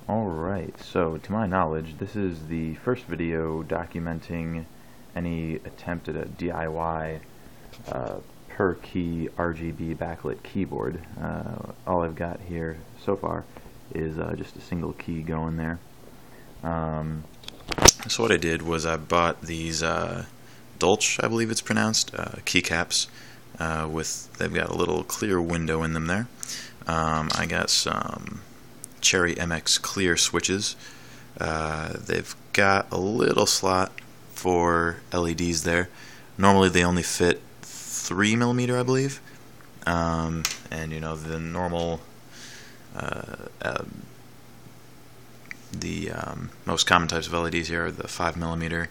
Alright, so to my knowledge, this is the first video documenting any attempt at a DIY per key RGB backlit keyboard. All I've got here so far is just a single key going there. So what I did was I bought these Dolce, I believe it's pronounced, keycaps. They've got a little clear window in them there. I got some Cherry MX clear switches. They've got a little slot for LEDs there. Normally they only fit 3mm, I believe. And you know, the normal most common types of LEDs here are the 5mm,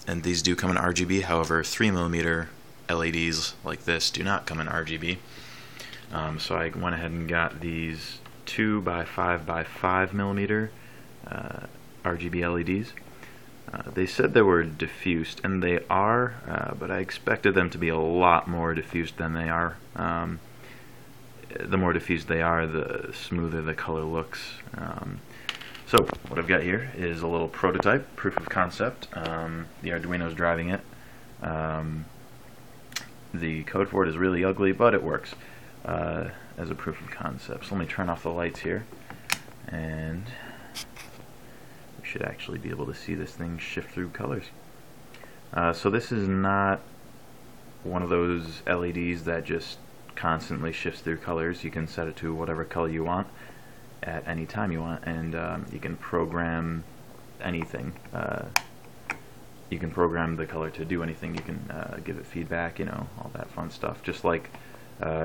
and these do come in RGB. However, 3mm LEDs like this do not come in RGB. So I went ahead and got these 2x5x5mm RGB LEDs. They said they were diffused, and they are, but I expected them to be a lot more diffused than they are. The more diffused they are, the smoother the color looks. So what I've got here is a little prototype, proof of concept. The Arduino's driving it. The code for it is really ugly, but it works as a proof of concept. So let me turn off the lights here, and we should actually be able to see this thing shift through colors. So this is not one of those LEDs that just constantly shifts through colors. You can set it to whatever color you want at any time you want, and you can program anything. You can program the color to do anything. You can give it feedback, you know, all that fun stuff, just like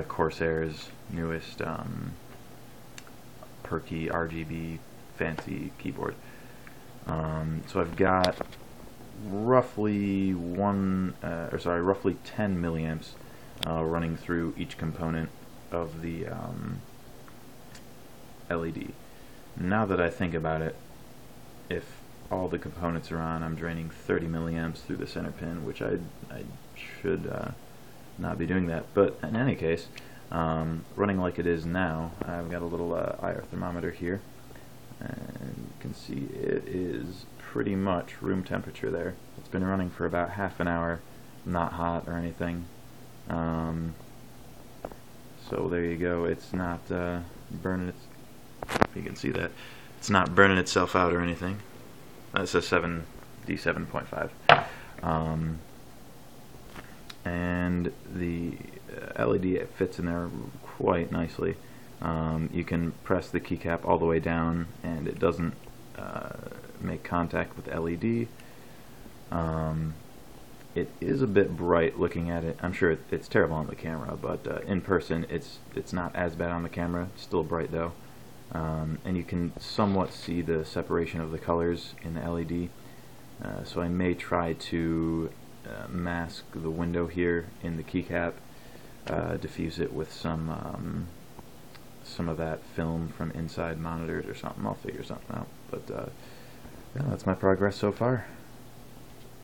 Corsair's newest per key RGB fancy keyboard. So I've got roughly roughly 10 milliamps running through each component of the LED. Now that I think about it, if all the components are on, I'm draining 30 milliamps through the center pin, which I should not be doing that. But in any case, running like it is now, I've got a little IR thermometer here, and you can see it is pretty much room temperature there. It's been running for about half an hour, not hot or anything. So there you go. It's not burning its, if you can see that, it's not burning itself out or anything. That's a D7.5. And the LED fits in there quite nicely. You can press the keycap all the way down, and it doesn't make contact with the LED. It is a bit bright looking at it. I'm sure it's terrible on the camera, but in person it's not as bad on the camera. It's still bright though. And you can somewhat see the separation of the colors in the LED. So I may try to mask the window here in the keycap, diffuse it with some of that film from inside monitors or something. I'll figure something out. But yeah, that's my progress so far.